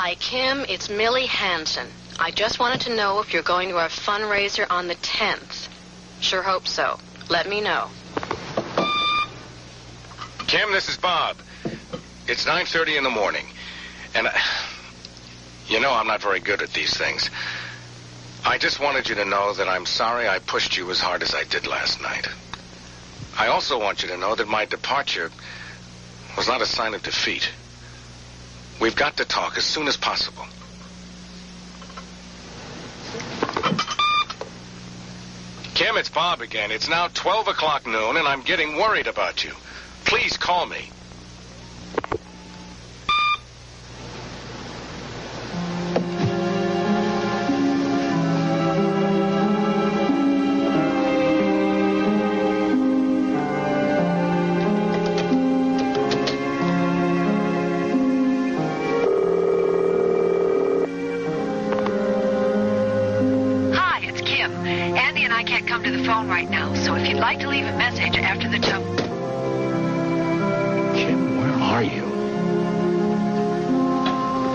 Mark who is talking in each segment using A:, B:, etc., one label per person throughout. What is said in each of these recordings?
A: Hi, Kim. It's Millie Hansen. I just wanted to know if you're going to our fundraiser on the 10th. Sure hope so. Let me know.
B: Kim, this is Bob. It's 9:30 in the morning. And, you know I'm not very good at these things. I just wanted you to know that I'm sorry I pushed you as hard as I did last night. I also want you to know that my departure was not a sign of defeat. We've got to talk as soon as possible. Kim, it's Bob again. It's now 12 o'clock noon, and I'm getting worried about you. Please call me.
C: Right now, so if you'd like to leave a message after the tone.
B: Kim, where are you?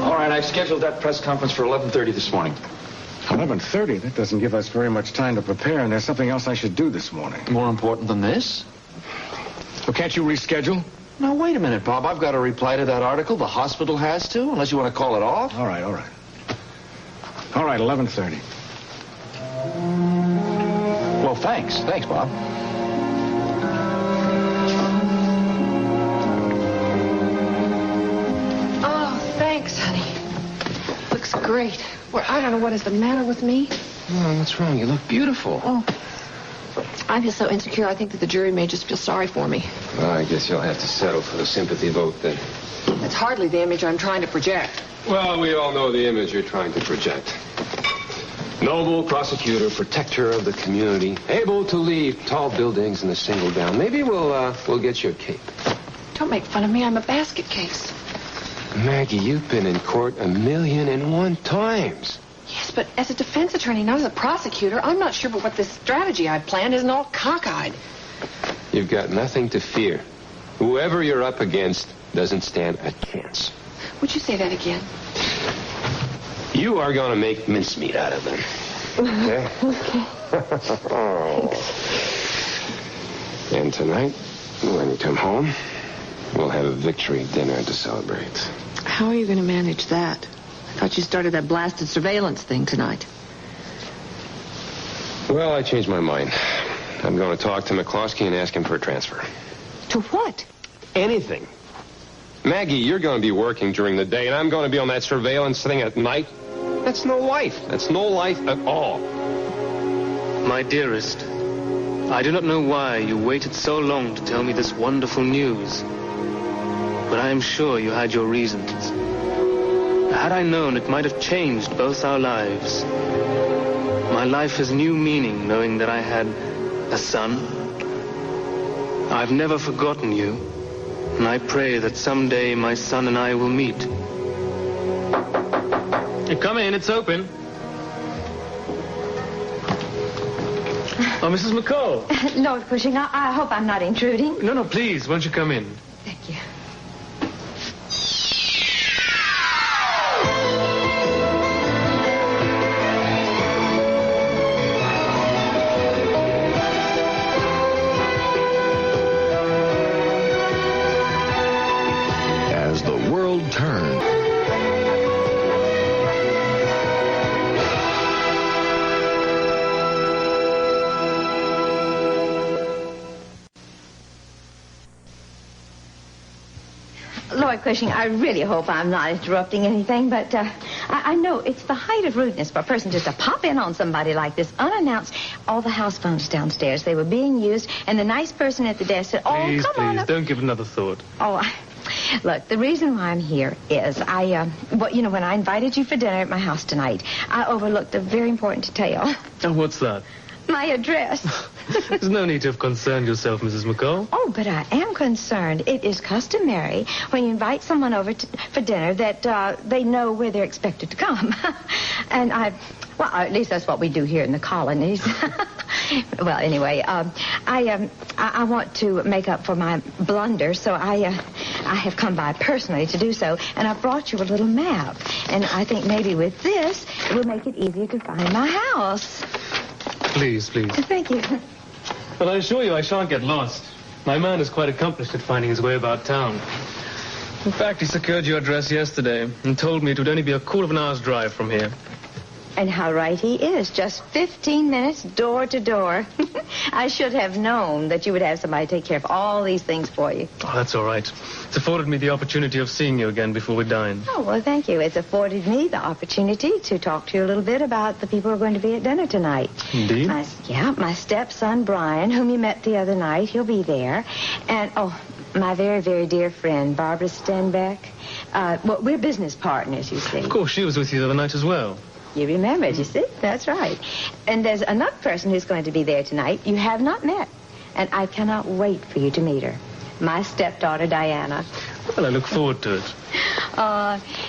D: All right, I've scheduled that press conference for 11:30 this morning.
B: 11:30? That doesn't give us very much time to prepare, and there's something else I should do this morning.
D: More important than this?
B: Well, can't you reschedule?
D: Now, wait a minute, Bob. I've got to reply to that article. The hospital has to, unless you want to call it off.
B: All right. All right, 11:30.
D: Well, thanks. Thanks, Bob.
E: Oh, thanks, honey. Looks great. Well, I don't know what is the matter with me.
F: Oh, what's wrong? You look beautiful.
E: Oh, I feel so insecure. I think that the jury may just feel sorry for me.
F: Well, I guess you'll have to settle for the sympathy vote then.
E: That's hardly the image I'm trying to project.
F: Well, we all know the image you're trying to project. Noble prosecutor, protector of the community, able to leave tall buildings in a single bound. Maybe we'll get you a cape.
E: Don't make fun of me. I'm a basket case.
F: Maggie, you've been in court 1,000,001 times.
E: Yes, but as a defense attorney, not as a prosecutor, I'm not sure but what this strategy I've planned isn't all cockeyed.
F: You've got nothing to fear. Whoever you're up against doesn't stand a chance.
E: Would you say that again?
F: You are going to make mincemeat out of them. Okay?
E: Okay.
F: Thanks. And tonight, when you come home, we'll have a victory dinner to celebrate.
E: How are you going to manage that? I thought you started that blasted surveillance thing tonight.
F: Well, I changed my mind. I'm going to talk to McCloskey and ask him for a transfer.
E: To what?
F: Anything. Maggie, you're going to be working during the day, and I'm going to be on that surveillance thing at night. That's no life. That's no life at all.
G: My dearest, I do not know why you waited so long to tell me this wonderful news. But I am sure you had your reasons. Had I known, it might have changed both our lives. My life has new meaning knowing that I had a son. I've never forgotten you, and I pray that someday my son and I will meet. Come in, it's open. Oh, Mrs. McCall.
C: Lord Cushing, I hope I'm not intruding.
G: No, please, won't you come in?
C: Thank you.
H: As the world turned,
C: Lord Cushing, I really hope I'm not interrupting anything, but I know it's the height of rudeness for a person just to pop in on somebody like this unannounced. All the house phones downstairs, they were being used, and the nice person at the desk said,
G: Please,
C: come on
G: please,
C: up.
G: don't give another thought.
C: Look, the reason why I'm here is when I invited you for dinner at my house tonight, I overlooked a very important detail.
G: Oh, what's that?
C: My address.
G: There's no need to have concerned yourself, Mrs. McCall.
C: Oh, but I am concerned. It is customary when you invite someone over for dinner that they know where they're expected to come. And at least that's what we do here in the colonies. Well, anyway, I want to make up for my blunder, so I I have come by personally to do so, and I've brought you a little map. And I think maybe with this, it will make it easier to find my house.
G: Please.
C: Thank you.
G: But I assure you I shan't get lost. My man is quite accomplished at finding his way about town. In fact, he secured your address yesterday and told me it would only be a quarter of an hour's drive from here.
C: And how right he is. Just 15 minutes door to door. I should have known that you would have somebody take care of all these things for you.
G: Oh, that's all right. It's afforded me the opportunity of seeing you again before we dine.
C: Oh, well, thank you. It's afforded me the opportunity to talk to you a little bit about the people who are going to be at dinner tonight.
G: Indeed?
C: My stepson, Brian, whom you met the other night. He'll be there. And, my very, very dear friend, Barbara Stenbeck. We're business partners, you see.
G: Of course, she was with you the other night as well.
C: You remembered, you see? That's right. And there's another person who's going to be there tonight you have not met. And I cannot wait for you to meet her. My stepdaughter, Diana.
G: Well, I look forward to it.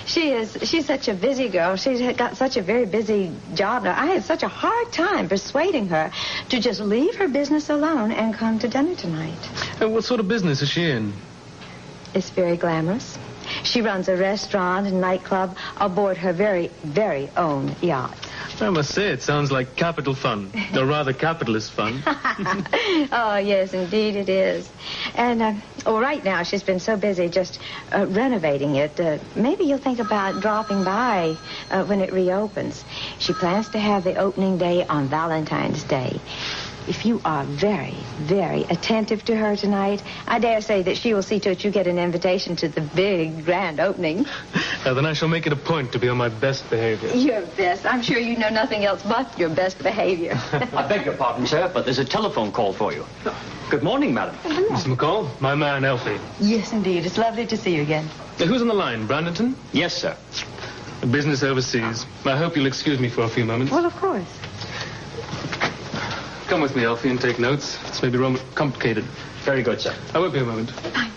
C: She's such a busy girl. She's got such a very busy job now. I had such a hard time persuading her to just leave her business alone and come to dinner tonight.
G: And what sort of business is she in?
C: It's very glamorous. She runs a restaurant and nightclub aboard her very, very own yacht.
G: I must say, it sounds like capital fun, or rather capitalist fun.
C: Oh, yes, indeed it is. And, right now she's been so busy just renovating it. Maybe you'll think about dropping by when it reopens. She plans to have the opening day on Valentine's Day. If you are very, very attentive to her tonight, I dare say that she will see to it you get an invitation to the big, grand opening.
G: Then I shall make it a point to be on my best behavior.
C: Your best. I'm sure you know nothing else but your best behavior.
I: I beg your pardon, sir, but there's a telephone call for you. Good morning, madam.
G: Miss McCall, my man, Elfie.
C: Yes, indeed. It's lovely to see you again.
G: Who's on the line, Brandonton?
I: Yes, sir.
G: Business overseas. I hope you'll excuse me for a few moments.
C: Well, of course.
G: Come with me, Elfie, and take notes. This may be complicated.
I: Very good, sir.
G: I won't be a moment.
C: Fine.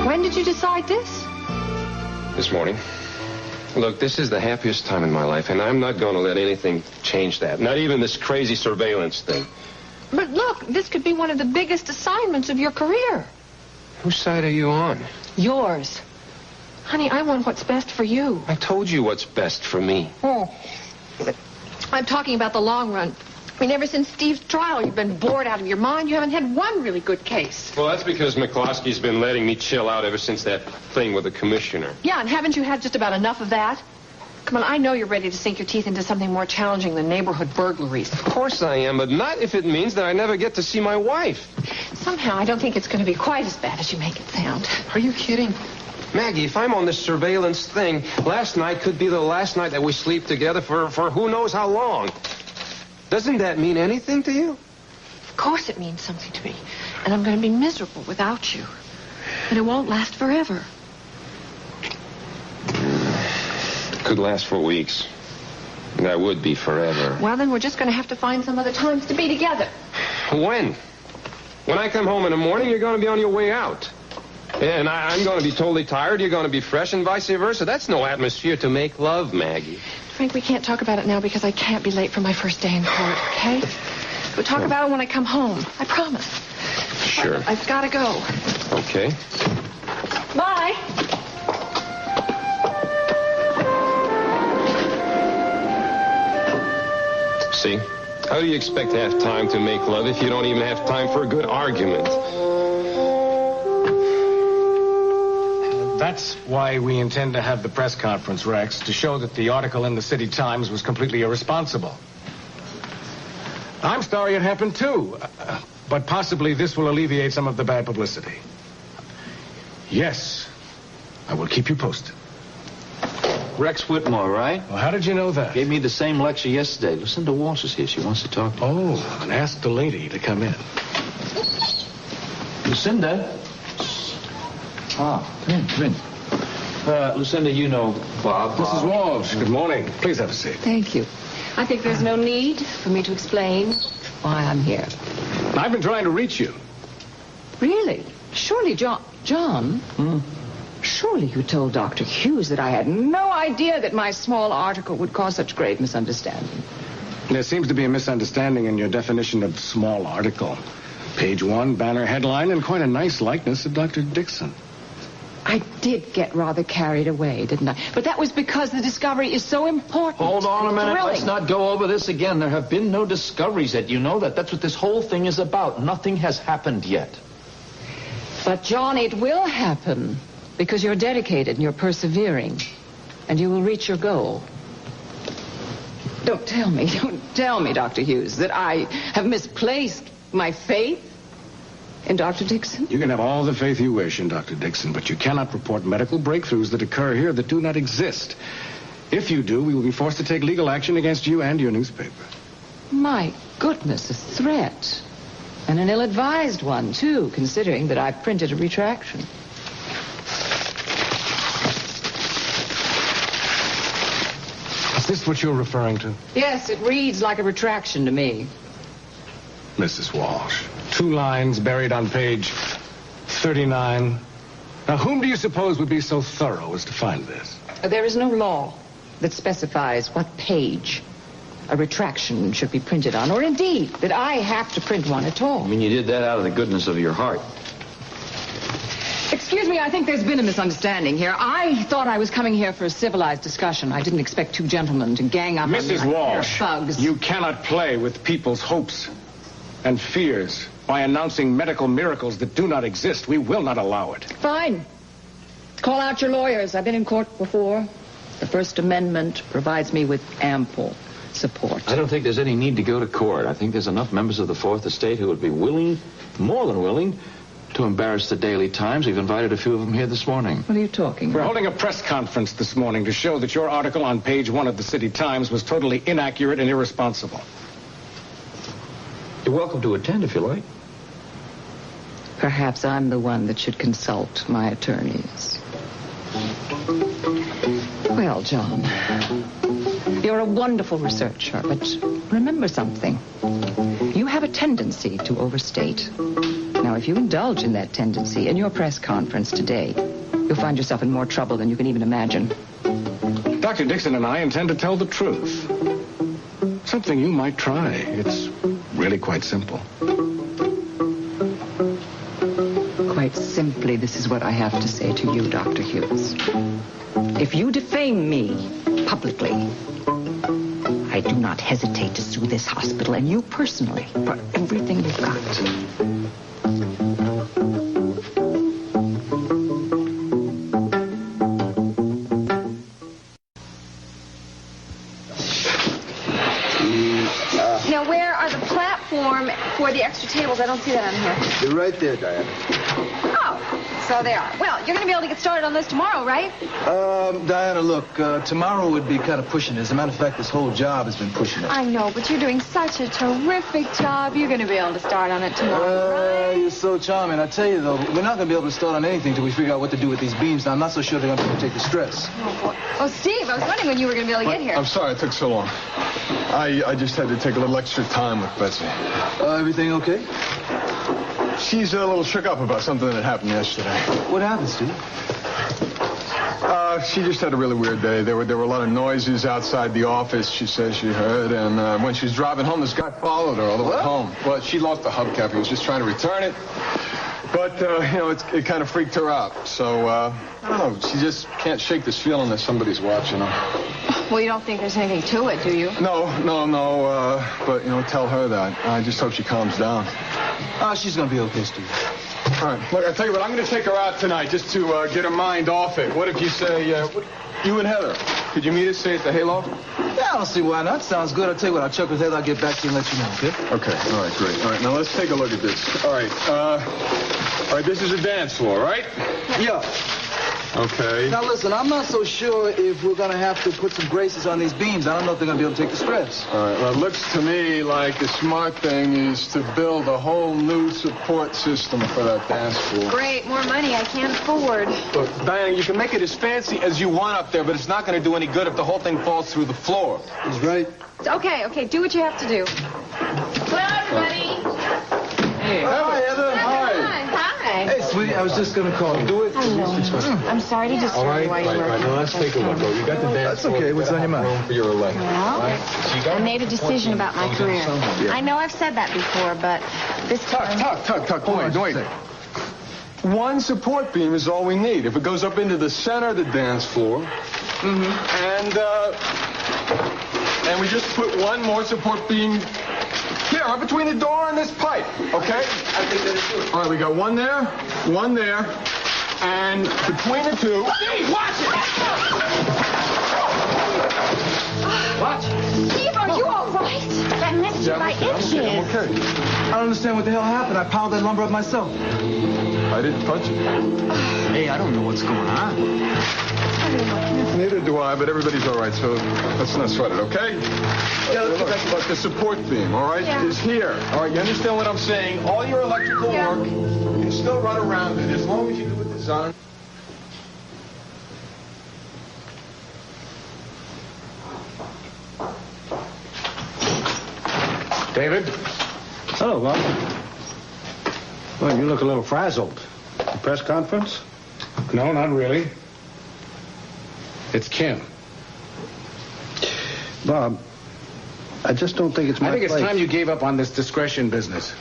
E: When did you decide this?
F: This morning. Look, this is the happiest time in my life, and I'm not going to let anything change that. Not even this crazy surveillance thing.
E: But look, this could be one of the biggest assignments of your career.
F: Whose side are you on?
E: Yours. Honey, I want what's best for you.
F: I told you what's best for me.
E: Oh. But I'm talking about the long run. I mean, ever since Steve's trial, you've been bored out of your mind. You haven't had one really good case.
F: Well, that's because McCloskey's been letting me chill out ever since that thing with the commissioner.
E: Yeah, and haven't you had just about enough of that? Come on, I know you're ready to sink your teeth into something more challenging than neighborhood burglaries.
F: Of course I am, but not if it means that I never get to see my wife.
E: Somehow, I don't think it's going to be quite as bad as you make it sound.
F: Are you kidding? Maggie, if I'm on this surveillance thing, last night could be the last night that we sleep together for who knows how long. Doesn't that mean anything to you?
E: Of course it means something to me. And I'm going to be miserable without you. But it won't last forever.
F: It could last for weeks. And that would be forever.
E: Well, then we're just going to have to find some other times to be together.
F: When? When I come home in the morning, you're going to be on your way out. And I'm going to be totally tired. You're going to be fresh and vice versa. That's no atmosphere to make love, Maggie.
E: Frank, we can't talk about it now because I can't be late for my first day in court, okay? We'll talk about it when I come home. I promise.
F: Sure.
E: I've got to go.
F: Okay.
E: Bye.
F: See? How do you expect to have time to make love if you don't even have time for a good argument?
B: That's why we intend to have the press conference, Rex, to show that the article in the City Times was completely irresponsible. I'm sorry it happened, too. But possibly this will alleviate some of the bad publicity. Yes, I will keep you posted.
D: Rex Whitmore, right?
B: Well, how did you know that?
D: Gave me the same lecture yesterday. Lucinda Walsh is here. She wants to talk to you.
B: Oh, and ask the lady to come in.
D: Lucinda? Come in. Lucinda, you know Bob.
B: Mrs. Walsh, good morning. Please have a seat.
E: Thank you. I think there's no need for me to explain why I'm here.
B: I've been trying to reach you.
E: Really? Surely, John? Surely you told Dr. Hughes that I had no idea that my small article would cause such grave misunderstanding.
B: There seems to be a misunderstanding in your definition of small article. Page 1, banner headline, and quite a nice likeness of Dr. Dixon.
E: I did get rather carried away, didn't I? But that was because the discovery is so important.
D: Hold on a minute.
E: Thrilling.
D: Let's not go over this again. There have been no discoveries yet. You know that. That's what this whole thing is about. Nothing has happened yet.
E: But, John, it will happen because you're dedicated and you're persevering, and you will reach your goal. Don't tell me, Dr. Hughes, that I have misplaced my faith in Dr. Dixon.
B: You can have all the faith you wish in Dr. Dixon, but you cannot report medical breakthroughs that occur here that do not exist. If you do, we will be forced to take legal action against you and your newspaper.
E: My goodness, a threat. And an ill-advised one, too, considering that I printed a retraction.
B: Is this what you're referring to?
E: Yes, it reads like a retraction to me.
B: Mrs. Walsh, 2 lines buried on page 39. Now, whom do you suppose would be so thorough as to find this?
E: There is no law that specifies what page a retraction should be printed on, or indeed that I have to print one at all.
D: I mean, you did that out of the goodness of your heart.
E: Excuse me, I think there's been a misunderstanding here. I thought I was coming here for a civilized discussion. I didn't expect 2 gentlemen to gang up on me
B: Mrs.
E: like
B: Walsh,
E: thugs.
B: you cannot play with people's hopes and fears by announcing medical miracles that do not exist. We will not allow it.
E: Fine. Call out your lawyers. I've been in court before. The First Amendment provides me with ample support.
D: I don't think there's any need to go to court. I think there's enough members of the Fourth Estate who would be willing, more than willing, to embarrass the Daily Times. We've invited a few of them here this morning.
E: What are you talking
B: We're
E: about?
B: holding a press conference this morning to show that your article on page 1 of the City Times was totally inaccurate and irresponsible.
D: You're welcome to attend if you like.
E: Perhaps I'm the one that should consult my attorneys. Well, John, you're a wonderful researcher, but remember something. You have a tendency to overstate. Now, if you indulge in that tendency in your press conference today, you'll find yourself in more trouble than you can even imagine.
B: Dr. Dixon and I intend to tell the truth. Something you might try. It's really quite simple.
E: Quite simply, this is what I have to say to you, Dr. Hughes. If you defame me publicly, I do not hesitate to sue this hospital and you personally for everything you've got.
J: Now, where are the platform for the extra tables? I don't see that on here.
K: They're right there, Diana.
J: Oh, so they are. Well, you're going to be able to get started on this tomorrow, right?
K: Diana, look, tomorrow would be kind of pushing it. As a matter of fact, this whole job has been pushing it.
J: I know, but you're doing such a terrific job. You're going to be able to start on it tomorrow, right?
K: You're so charming. I tell you, though, we're not going to be able to start on anything till we figure out what to do with these beams. Now, I'm not so sure they're going to be able to take the stress.
J: Oh, Steve, I was wondering when you were going to be able to get here.
L: I'm sorry it took so long. I just had to take a little extra time with Betsy.
K: Everything okay?
L: She's a little shook up about something that happened yesterday.
K: What happened, Steve?
L: She just had a really weird day. There were a lot of noises outside the office, she says she heard, and when she was driving home, this guy followed her all the way home. Well, she lost the hubcap. He was just trying to return it. But, it kind of freaked her out. So, I don't know, she just can't shake this feeling that somebody's watching her.
J: Well, you don't think there's anything to it, do you?
L: No. But, tell her that. I just hope she calms down.
K: She's going to be okay, Steve.
L: All right. Look, I tell you what, I'm going to take her out tonight just to get her mind off it. What if you say, you and Heather, could you meet us, say, at the hayloft?
K: Yeah, I don't see why not. Sounds good. I'll tell you what, I'll check with Heather. I'll get back to you and let you know, okay?
L: Okay. All right, great. All right, now let's take a look at this. All right, this is a dance floor, right?
K: Yeah.
L: Okay.
K: Now, listen, I'm not so sure if we're going to have to put some braces on these beams. I don't know if they're going to be able to take the stress.
L: All right, well, it looks to me like the smart thing is to build a whole new support system for that dance floor.
J: Great, more money I can't afford.
L: Look, Diana, you can make it as fancy as you want up there, but it's not going to do any good if the whole thing falls through the floor.
K: He's right.
J: Okay, do what you have to do. Hello, everybody.
K: Hey. Hi, Heather.
J: Hi.
K: Hey, sweetie, I was just going to call. Do it.
J: I'm sorry to disturb you while you're working.
L: Now let's take a look. You got the dance floor. That's okay. What's on your mind? Room for your electric.
J: Well, I made a decision about my career. I know I've said that before, but this time...
L: Tuck. Wait. One support beam is all we need. If it goes up into the center of the dance floor, and we just put one more support beam here, right between the door and this pipe, okay?
K: I think that is good.
L: All right, we got one there, and between the two...
K: Steve, watch it!
J: What? Steve, are you all right? That missed you by inches.
L: I'm okay.
K: I don't understand what the hell happened. I piled that lumber up myself.
L: I didn't touch it.
I: Hey, I don't know what's going on.
L: Neither do I, but everybody's all right, so let's not sweat it, okay?
K: Yeah, let's
L: look, but the support beam, all right, is here. All right, you understand what I'm saying? All your electrical work, you can still run around it as long as you do it design.
M: David?
N: Hello, Bob. Well, you look a little frazzled. The press conference?
M: No, not really. It's Kim.
N: Bob, I just don't think it's my
M: I think
N: place.
M: it's time you gave up on this discretion business.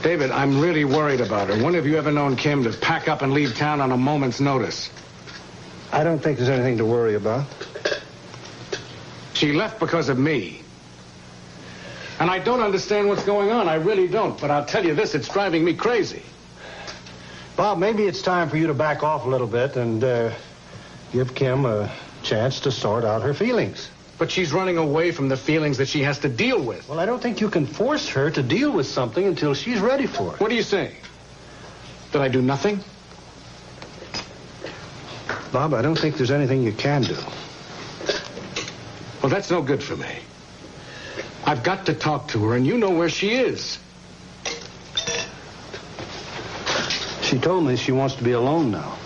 M: David, I'm really worried about her. When have you ever known Kim to pack up and leave town on a moment's notice?
N: I don't think there's anything to worry about.
M: She left because of me. And I don't understand what's going on. I really don't. But I'll tell you this, it's driving me crazy.
N: Bob, maybe it's time for you to back off a little bit and give Kim a chance to sort out her feelings.
M: But she's running away from the feelings that she has to deal with.
N: Well, I don't think you can force her to deal with something until she's ready for it.
M: What are you saying? That I do nothing?
N: Bob, I don't think there's anything you can do.
M: Well, that's no good for me. I've got to talk to her, and you know where she is.
N: She told me she wants to be alone now.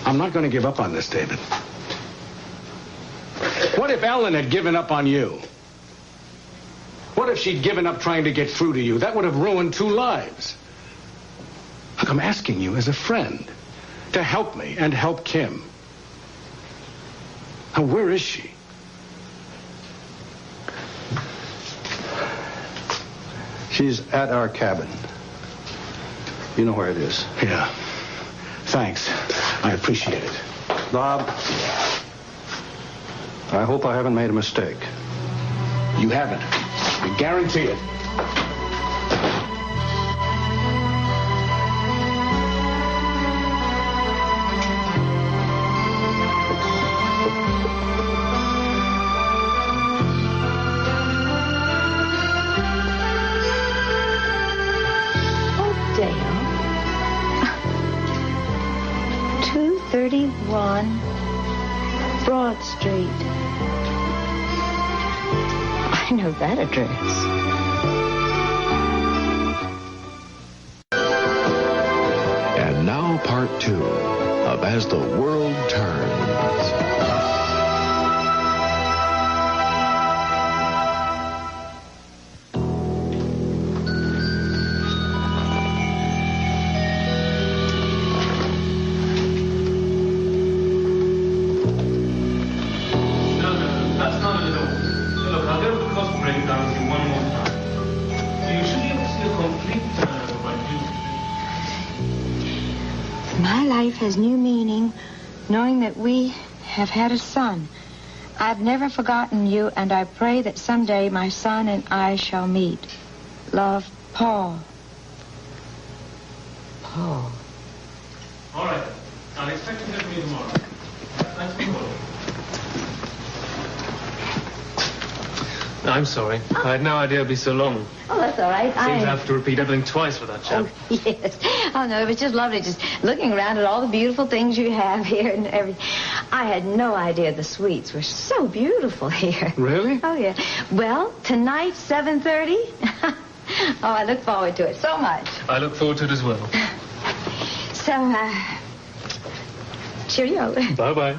M: I'm not going to give up on this, David. What if Ellen had given up on you? What if she'd given up trying to get through to you? That would have ruined 2 lives. Look, I'm asking you as a friend to help me and help Kim. Now, where is she?
N: She's at our cabin. You know where it is.
M: Yeah. Thanks. I appreciate it.
N: Bob, I hope I haven't made a mistake.
M: You haven't. I guarantee it.
C: Oh, Dale. 231 Broad Street. I know that address.
H: And now part 2 of As the World Turns.
C: My life has new meaning knowing that we have had a son. I've never forgotten you, and I pray that someday my son and I shall meet. Love, Paul. Paul.
G: All right. I'll expect to hear from you tomorrow. Thanks for calling. I'm sorry. I had no idea it'd be so long.
C: Oh, that's all right.
G: Seems I have to repeat everything twice with that chap.
C: Oh, yes. Oh, no, it was just lovely just looking around at all the beautiful things you have here and everything. I had no idea the suites were so beautiful here.
M: Really?
C: Oh, yeah. Well, tonight, 7:30. Oh, I look forward to it so much.
G: I look forward to it as well.
C: So, cheerio.
G: Bye-bye.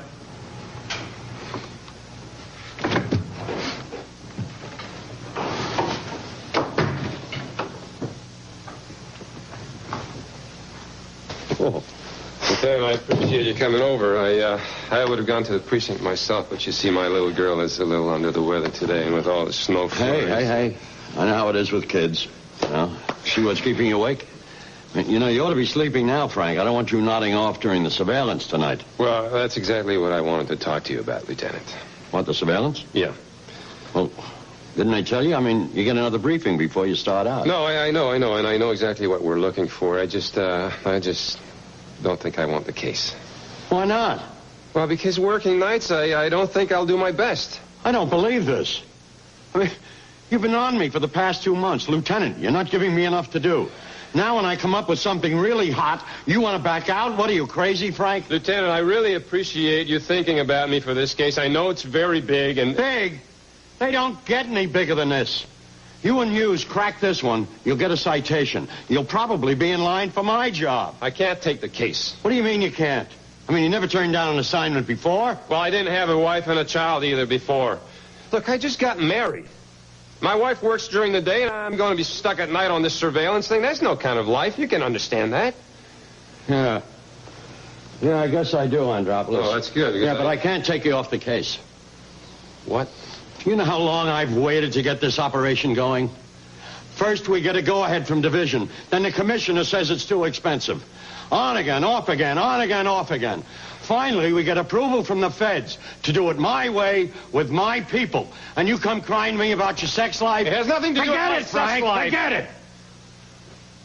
F: Oh, Lieutenant, I appreciate you coming over. I would have gone to the precinct myself, but you see, my little girl is a little under the weather today, and with all the snow flurries...
O: Hey. I know how it is with kids. You know, see what's keeping you awake? You know, you ought to be sleeping now, Frank. I don't want you nodding off during the surveillance tonight.
F: Well, that's exactly what I wanted to talk to you about, Lieutenant.
O: What, the surveillance?
F: Yeah.
O: Well, didn't I tell you? I mean, you get another briefing before you start out.
F: No, I know, and I know exactly what we're looking for. I just don't think I want the case.
O: Why not?
F: Well, because working nights, I don't think I'll do my best.
O: I don't believe this. I mean, you've been on me for the past 2 months. Lieutenant, you're not giving me enough to do. Now when I come up with something really hot, you want to back out? What are you, crazy, Frank?
F: Lieutenant, I really appreciate you thinking about me for this case. I know it's very big and...
O: Big? They don't get any bigger than this. You and Hughes crack this one, you'll get a citation. You'll probably be in line for my job.
F: I can't take the case.
O: What do you mean you can't? I mean, you never turned down an assignment before?
F: Well, I didn't have a wife and a child either before. Look, I just got married. My wife works during the day, and I'm going to be stuck at night on this surveillance thing. That's no kind of life. You can understand that.
O: Yeah. Yeah, I guess I do, Andropoulos.
F: Oh, that's good.
O: Yeah, but I can't take you off the case.
F: What?
O: You know how long I've waited to get this operation going? First, we get a go-ahead from division. Then the commissioner says it's too expensive. On again, off again, on again, off again. Finally, we get approval from the feds to do it my way with my people. And you come crying to me about your sex life?
F: It has nothing to do with my sex life.
O: Forget it.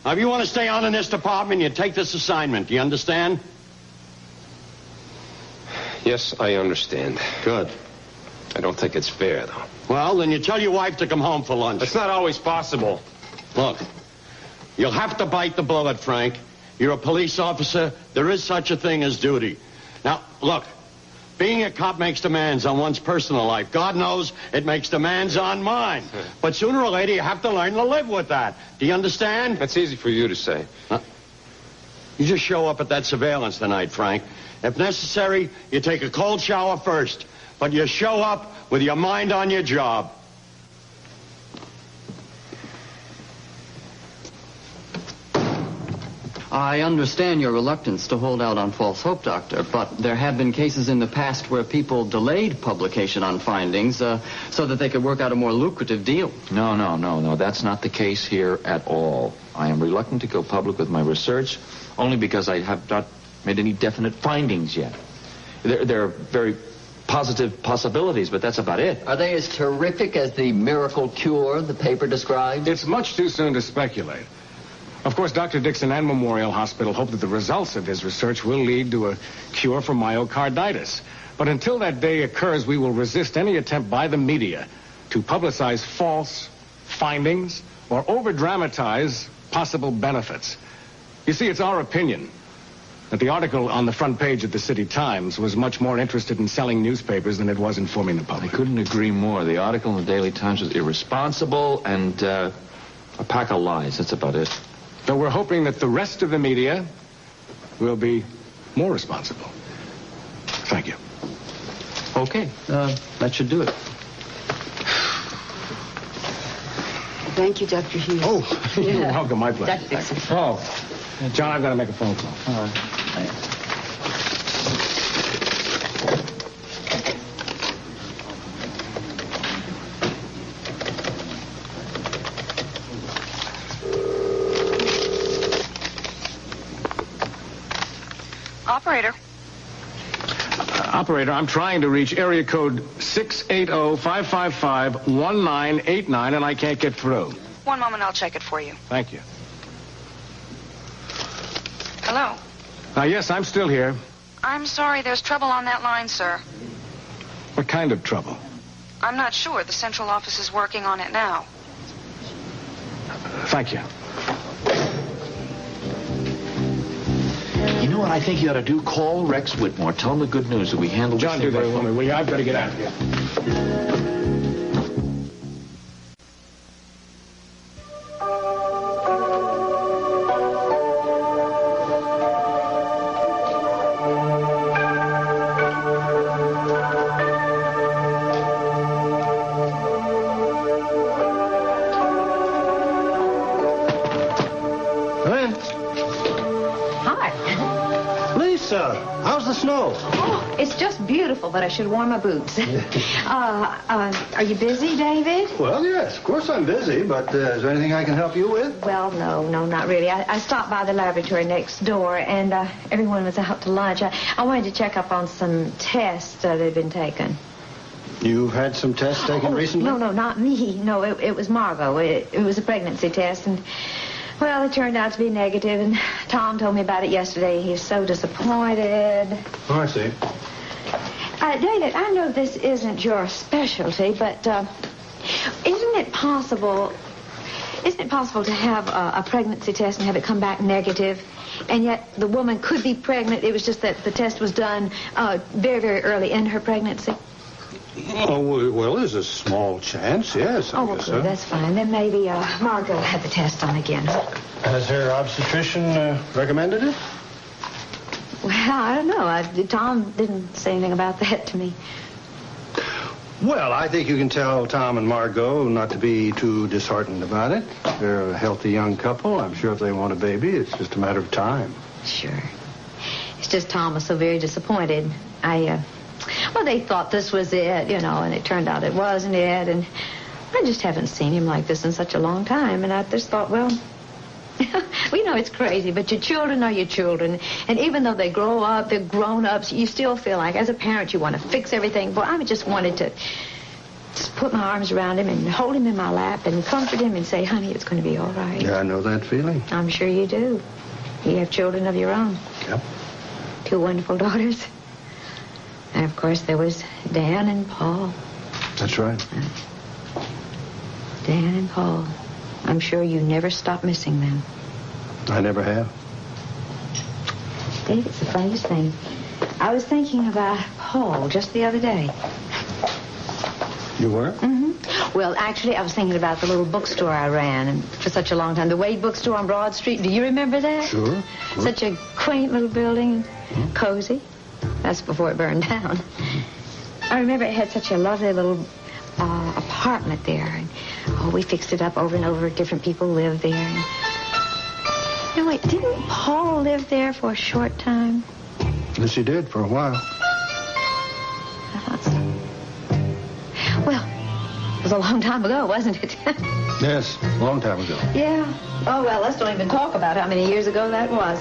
O: Now, if you want to stay on in this department, you take this assignment. Do you understand?
F: Yes, I understand.
O: Good.
F: I don't think it's fair, though.
O: Well, then you tell your wife to come home for lunch.
F: It's not always possible.
O: Look, you'll have to bite the bullet, Frank. You're a police officer. There is such a thing as duty. Now, look, being a cop makes demands on one's personal life. God knows it makes demands on mine. But sooner or later, you have to learn to live with that. Do you understand?
F: That's easy for you to say.
O: You just show up at that surveillance tonight, Frank. If necessary, you take a cold shower first. But you show up with your mind on your job.
P: I understand your reluctance to hold out on false hope, Doctor, but there have been cases in the past where people delayed publication on findings so that they could work out a more lucrative deal.
D: No. That's not the case here at all. I am reluctant to go public with my research only because I have not made any definite findings yet. There are very positive possibilities, but that's about it.
Q: Are they as terrific as the miracle cure the paper described?
M: It's much too soon to speculate. Of course, Dr. Dixon and Memorial Hospital hope that the results of his research will lead to a cure for myocarditis. But until that day occurs, we will resist any attempt by the media to publicize false findings or over-dramatize possible benefits. You see, it's our opinion that the article on the front page of the City Times was much more interested in selling newspapers than it was informing the public.
D: I couldn't agree more. The article in the Daily Times was irresponsible and a pack of lies. That's about it.
M: So we're hoping that the rest of the media will be more responsible. Thank you.
P: Okay, that should do it.
R: Thank you, Dr. Hughes.
M: Oh, you're welcome. My pleasure.
R: Dr. Dixon.
M: Oh, John, I've got to make a phone call.
P: All right.
S: Operator.
M: Operator, I'm trying to reach area code 680-555-1989, and I can't get through.
S: One moment, I'll check it for you.
M: Thank you.
S: Hello?
M: Yes, I'm still here.
S: I'm sorry, there's trouble on that line, sir.
M: What kind of trouble?
S: I'm not sure. The central office is working on it now.
M: Thank you.
D: You know what I think you ought to do? Call Rex Whitmore. Tell him the good news that we handled
M: John, do that for me, will you? I've got to get out of here.
N: How's the snow?
C: Oh, it's just beautiful, but I should warm my boots. Are you busy, David?
N: Well, yes, of course I'm busy, but is there anything I can help you with?
C: Well, no, not really. I stopped by the laboratory next door, and everyone was out to lunch. I wanted to check up on some tests that had been taken.
N: You've had some tests taken recently?
C: No, not me. No, it was Margot. It was a pregnancy test, and... Well, it turned out to be negative, and Tom told me about it yesterday. He was so disappointed.
N: Oh, I see.
C: David, I know this isn't your specialty, but isn't it possible to have a pregnancy test and have it come back negative, and yet the woman could be pregnant? It was just that the test was done very, very early in her pregnancy.
N: Oh, well, there's a small chance, yes.
C: Oh, well, good. That's fine. Then maybe Margot will have the test on again.
N: Has her obstetrician recommended it?
C: Well, I don't know. Tom didn't say anything about that to me.
N: Well, I think you can tell Tom and Margot not to be too disheartened about it. They're a healthy young couple. I'm sure if they want a baby, it's just a matter of time.
C: Sure. It's just Tom was so very disappointed. Well, they thought this was it, and it turned out it wasn't it. And I just haven't seen him like this in such a long time. And I just thought, well, it's crazy, but your children are your children. And even though they grow up, they're grown-ups, you still feel like, as a parent, you want to fix everything. Boy, I just wanted to just put my arms around him and hold him in my lap and comfort him and say, honey, it's going to be all right.
N: Yeah, I know that feeling.
C: I'm sure you do. You have children of your own.
N: Yep.
C: 2 wonderful daughters. And, of course, there was Dan and Paul.
N: That's right.
C: Dan and Paul. I'm sure you never stop missing them.
N: I never have.
C: Dave, it's the funniest thing. I was thinking about Paul just the other day.
N: You were?
C: Mm-hmm. Well, actually, I was thinking about the little bookstore I ran for such a long time. The Wade bookstore on Broad Street. Do you remember that?
N: Sure.
C: Such a quaint little building. Cozy. That's before it burned down. I remember it had such a lovely little apartment there. And, we fixed it up over and over. Different people lived there. And... No, wait, didn't Paul live there for a short time?
N: Yes, he did, for a while.
C: I thought so. Well, it was a long time ago, wasn't it?
N: Yes, a long time ago.
C: Yeah. Oh, well, let's don't even talk about how many years ago that was.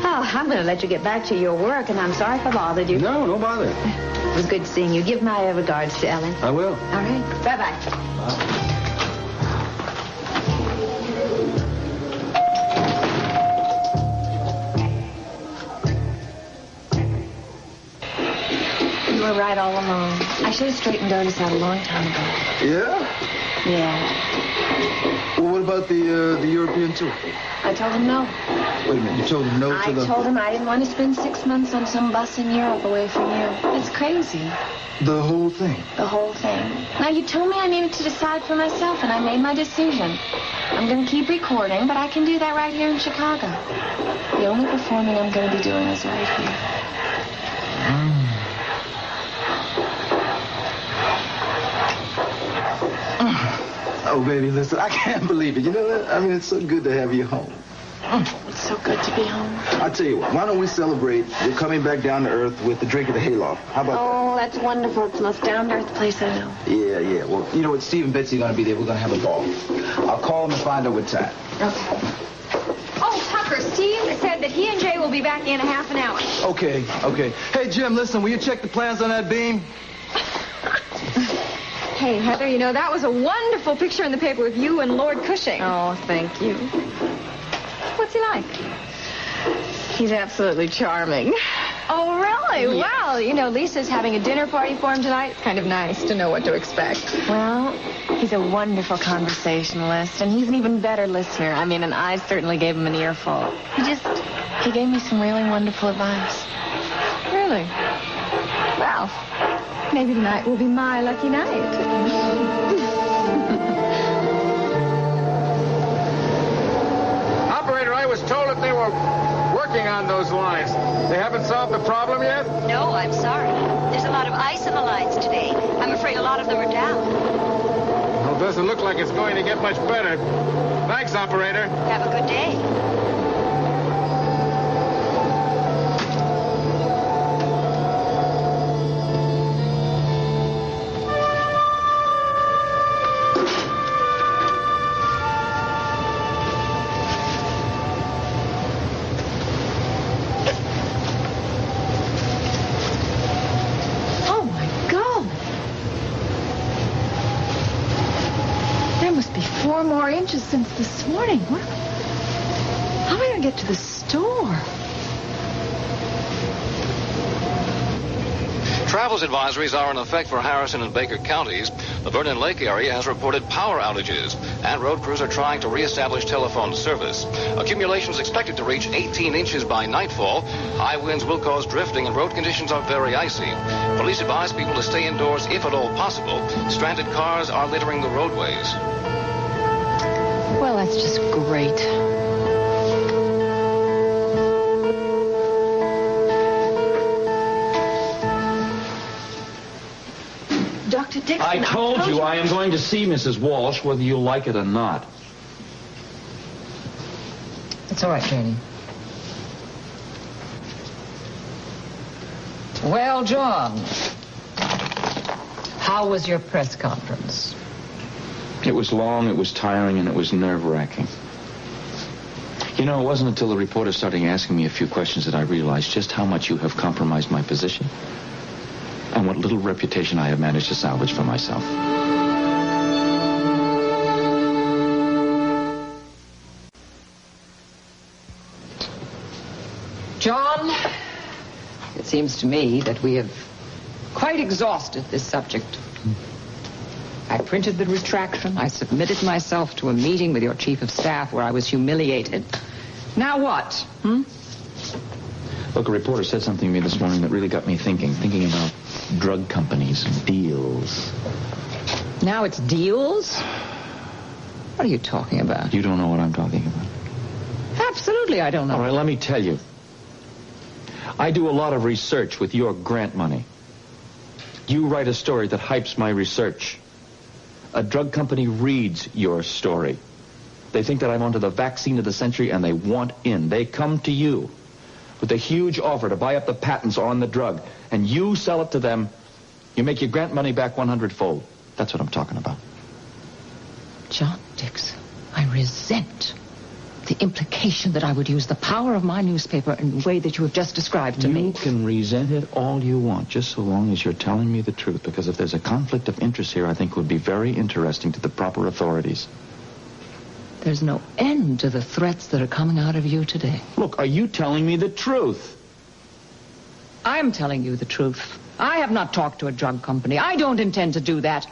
C: Oh, I'm going to let you get back to your work, and I'm sorry if I bothered you.
N: No bother.
C: It was good seeing you. Give my regards to Ellen.
N: I will.
C: All right. Bye-bye. Bye. You were right all along. I should have straightened Otis out a long time ago.
K: Yeah?
C: Yeah.
K: Well, what about the European tour?
C: I told him no.
K: Wait a minute, you told him no to the...
J: I told him I didn't want to spend 6 months on some bus in Europe away from you. It's crazy.
K: The whole thing?
J: The whole thing. Now, you told me I needed to decide for myself, and I made my decision. I'm going to keep recording, but I can do that right here in Chicago. The only performing I'm going to be doing is right here.
K: Oh, baby, listen, I can't believe it. You know what? I mean, it's so good to have you home.
J: It's so good to be home.
K: I'll tell you what, why don't we celebrate you're coming back down to earth with the drink of the hayloft? How about
J: Oh, that's wonderful. It's the most down-to-earth place I know.
K: that? Yeah. Well, you know what? Steve and Betsy are going to be there. We're going to have a ball. I'll call them and find out what time.
J: Okay.
C: Oh, Tucker, Steve said that he and Jay will be back in a half an hour.
K: Okay. Hey, Jim, listen, will you check the plans on that beam?
C: Hey, Heather, that was a wonderful picture in the paper with you and Lord Cushing.
E: Oh, thank you.
C: What's he like?
E: He's absolutely charming.
J: Oh, really?
E: Yes.
J: Well, you know, Lisa's having a dinner party for him tonight. It's kind of nice to know what to expect. Well, he's a wonderful conversationalist, and he's an even better listener. I mean, and I certainly gave him an earful. He gave me some really wonderful advice.
C: Really? Well, maybe tonight will be my lucky night.
L: Operator, I was told that they were working on those lines. They haven't solved the problem yet?
T: No, I'm sorry. There's a lot of ice in the lines today. I'm afraid a lot of them are down.
L: Well, it doesn't look like it's going to get much better. Thanks, operator.
T: Have a good day.
C: Oh, my God. There must be 4 more inches since this morning. How am I going to get to the store?
U: Travels advisories are in effect for Harrison and Baker counties. The Vernon Lake area has reported power outages, and road crews are trying to reestablish telephone service. Accumulations expected to reach 18 inches by nightfall. High winds will cause drifting, and road conditions are very icy. Police advise people to stay indoors if at all possible. Stranded cars are littering the roadways.
E: Well, that's just great.
C: Dr. Dixon,
D: I told you I am going to see Mrs. Walsh, whether you like it or not.
E: It's all right, Janie. Well, John, how was your press conference?
D: It was long, it was tiring, and it was nerve-wracking. You know, it wasn't until the reporter started asking me a few questions that I realized just how much you have compromised my position and what little reputation I have managed to salvage for myself.
E: John, it seems to me that we have quite exhausted this subject. I printed the retraction. I submitted myself to a meeting with your chief of staff where I was humiliated. Now what?
D: Look, a reporter said something to me this morning that really got me thinking about drug companies and deals.
E: Now it's deals? What are you talking about?
D: You don't know what I'm talking about.
E: Absolutely, I don't know.
D: All right, let me tell you. I do a lot of research with your grant money. You write a story that hypes my research. A drug company reads your story. They think that I'm onto the vaccine of the century, and they want in. They come to you with a huge offer to buy up the patents on the drug, and you sell it to them. You make your grant money back 100-fold. That's what I'm talking about.
E: John Dixon, I resent the implication that I would use the power of my newspaper in the way that you have just described to me.
D: You can resent it all you want, just so long as you're telling me the truth, because if there's a conflict of interest here, I think it would be very interesting to the proper authorities.
E: There's no end to the threats that are coming out of you today.
D: Look, are you telling me the truth?
E: I'm telling you the truth. I have not talked to a drug company. I don't intend to do that.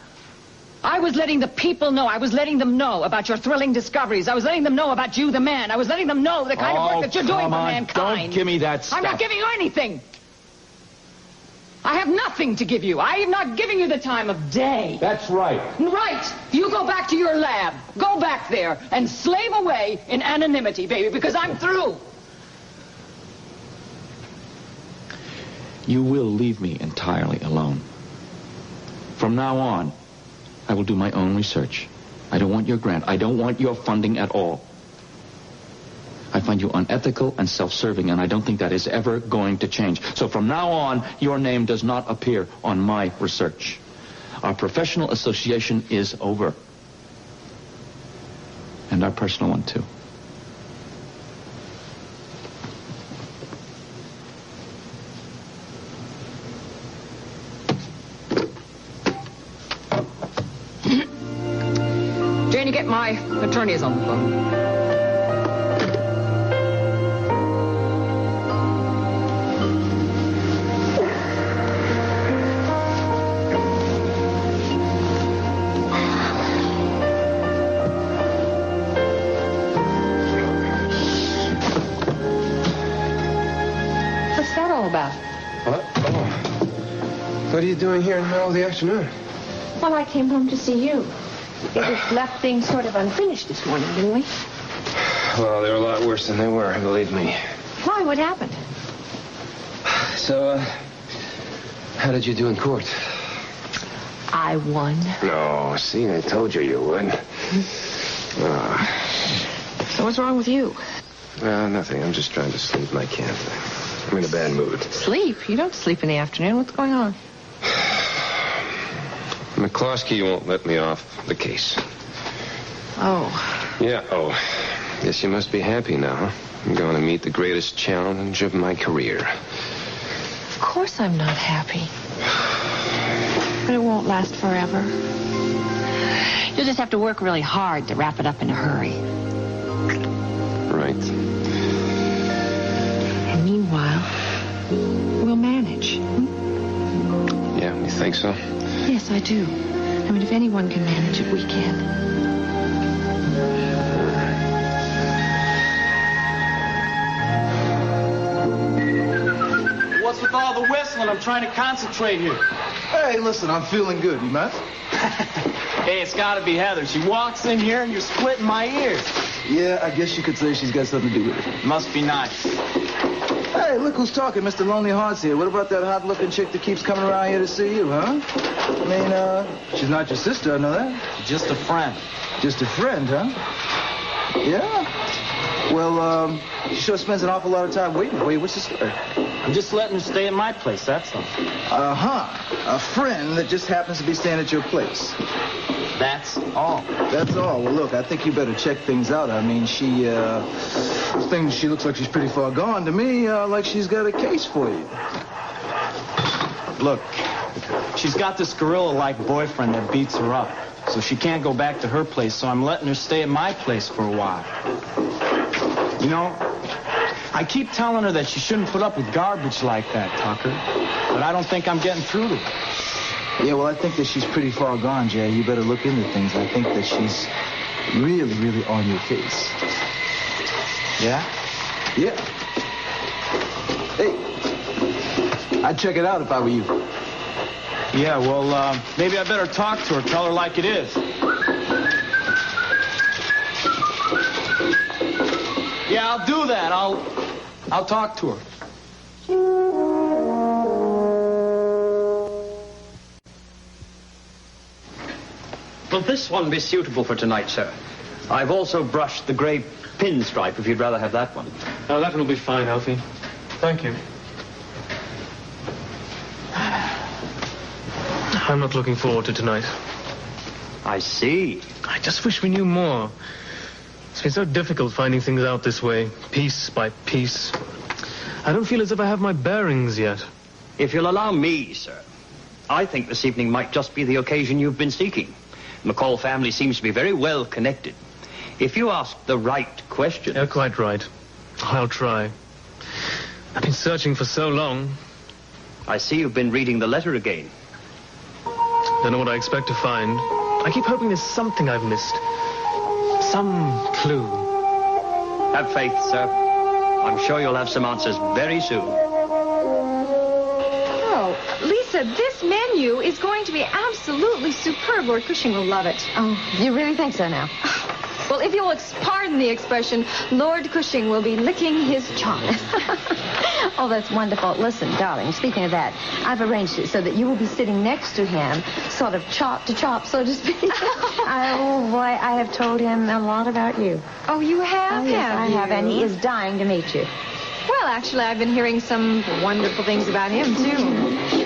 E: I was letting the people know. I was letting them know about your thrilling discoveries. I was letting them know about you, the man. I was letting them know the kind of work that you're doing for mankind.
D: Don't give me that stuff.
E: I'm not giving you anything. I have nothing to give you. I am not giving you the time of day.
D: That's right.
E: Right. You go back to your lab. Go back there and slave away in anonymity, baby, because I'm through.
D: You will leave me entirely alone. From now on, I will do my own research. I don't want your grant. I don't want your funding at all. I find you unethical and self-serving, and I don't think that is ever going to change. So from now on, your name does not appear on my research. Our professional association is over. And our personal one, too.
E: Janie, get my attorneys on the phone.
F: What are you doing here in the middle of the afternoon?
R: Well, I came home to see you. We left things sort of unfinished this morning, didn't we?
F: Well, they're a lot worse than they were, believe me.
R: Why? What happened?
F: So, how did you do in court?
R: I won.
F: No, see, I told you would.
R: So what's wrong with you?
F: Nothing. I'm just trying to sleep and I can't. I'm in a bad mood.
R: Sleep? You don't sleep in the afternoon. What's going on?
F: McCloskey won't let me off the case.
R: Oh.
F: Yeah, oh. Guess you must be happy now, huh? I'm going to meet the greatest challenge of my career.
R: Of course I'm not happy. But it won't last forever. You'll just have to work really hard to wrap it up in a hurry.
F: Right.
R: And meanwhile, we'll manage.
F: Yeah, you think so?
R: Yes, I do. I mean, if anyone can manage it, we can.
A: What's with all the whistling? I'm trying to concentrate here.
K: Hey, listen, I'm feeling good. You mad?
A: Hey, it's got to be Heather. She walks in here and you're splitting my ears.
K: Yeah, I guess you could say she's got something to do with it.
A: Must be nice.
K: Hey, look who's talking. Mr. Lonely Hearts here. What about that hot-looking chick that keeps coming around here to see you, huh? I mean, she's not your sister, I know that.
A: Just a friend.
K: Just a friend, huh? Yeah? Well, she sure spends an awful lot of time waiting for you. What's the story?
A: I'm just letting her stay at my place, that's all.
K: Uh-huh. A friend that just happens to be staying at your place.
A: That's all.
K: That's all. Well, look, I think you better check things out. I mean, she looks like she's pretty far gone. To me, like she's got a case for you.
A: Look, she's got this gorilla-like boyfriend that beats her up. So she can't go back to her place, so I'm letting her stay at my place for a while. You know, I keep telling her that she shouldn't put up with garbage like that, Tucker. But I don't think I'm getting through to her.
K: Yeah, well, I think that she's pretty far gone, Jay. You better look into things. I think that she's really, really on your case.
A: Yeah?
K: Yeah. Hey, I'd check it out if I were you.
A: Yeah, well, maybe I better talk to her, tell her like it is. Yeah, I'll do that. I'll talk to her.
I: Will this one be suitable for tonight, sir? I've also brushed the gray pinstripe, if you'd rather have that one.
G: Oh, that will be fine, Alfie. Thank you. I'm not looking forward to tonight.
I: I see.
G: I just wish we knew more. It's been so difficult finding things out this way, piece by piece. I don't feel as if I have my bearings yet.
I: If you'll allow me, sir, I think this evening might just be the occasion you've been seeking. The McCall family seems to be very well connected. If you ask the right questions...
G: You're quite right. I'll try. I've been searching for so long.
I: I see you've been reading the letter again.
G: Don't know what I expect to find. I keep hoping there's something I've missed. Some clue.
I: Have faith, sir. I'm sure you'll have some answers very soon.
J: Oh, Lisa, this menu is going to be absolutely superb. Lord Cushing will love it.
C: Oh, you really think so now?
J: Well, if you'll pardon the expression, Lord Cushing will be licking his chops.
C: Oh, that's wonderful. Listen, darling, speaking of that, I've arranged it so that you will be sitting next to him, sort of chop to chop, so to speak. Oh, boy, I have told him a lot about you.
J: Oh, you have?
C: Oh, yes, I have, and he is dying to meet you.
J: Well, actually, I've been hearing some wonderful things about him, too.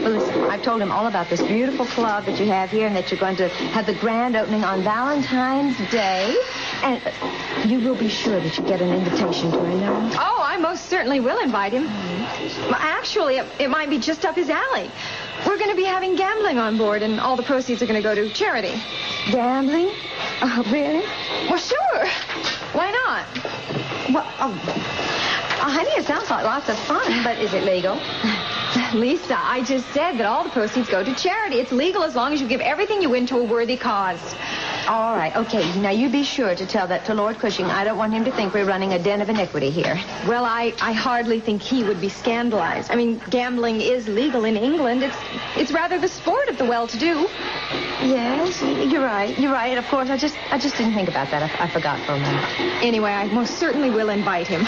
C: Well, listen, I've told him all about this beautiful club that you have here and that you're going to have the grand opening on Valentine's Day. And you will be sure that you get an invitation to him now.
J: Oh, I most certainly will invite him. Actually, it might be just up his alley. We're going to be having gambling on board, and all the proceeds are going to go to charity.
C: Gambling? Oh, really?
J: Well, sure. Why not?
C: Well, honey, it sounds like lots of fun, but is it legal?
J: Lisa, I just said that all the proceeds go to charity. It's legal as long as you give everything you win to a worthy cause.
C: All right, okay. Now, you be sure to tell that to Lord Cushing. I don't want him to think we're running a den of iniquity here.
J: Well, I hardly think he would be scandalized. I mean, gambling is legal in England. It's rather the sport of the well-to-do.
C: Yes, you're right. You're right. Of course, I just didn't think about that. I forgot for a moment.
J: Anyway, I most certainly will invite him.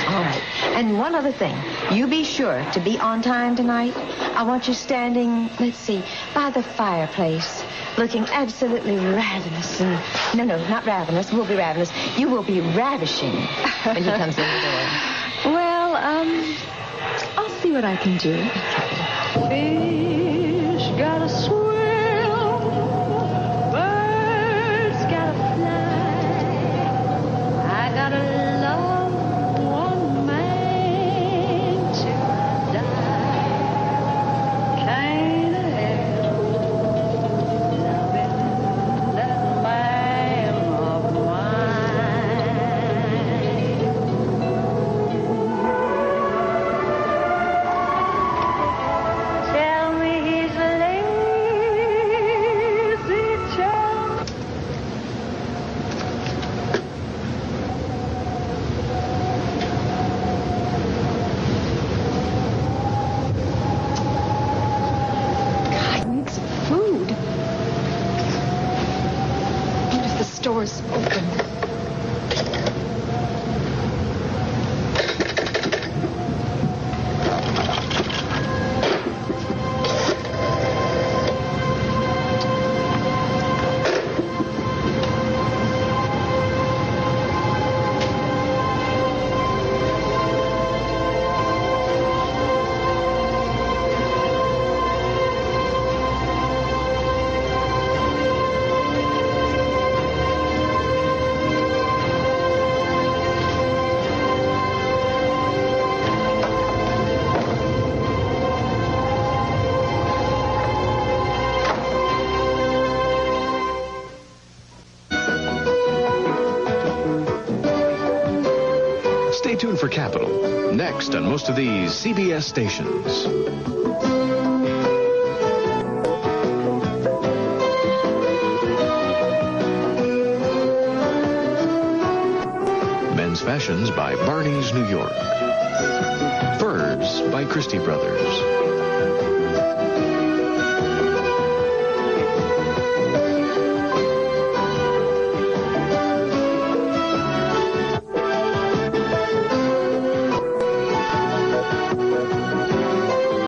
C: All right. And one other thing. You be sure to be on time tonight. I want you standing, let's see, by the fireplace, looking absolutely ravenous. And, no, not ravenous. We'll be ravenous. You will be ravishing when he comes in the door.
J: Well, I'll see what I can do.
B: Fish gotta swim. Birds gotta fly. I gotta love one man till I die. Can't help loving that man of mine. Tell me he's lazy, child.
J: God, I need some food. What if the store's open?
H: Stay tuned for Capital, next on most of these CBS stations. Men's Fashions by Barney's New York. Furs by Christie Brothers.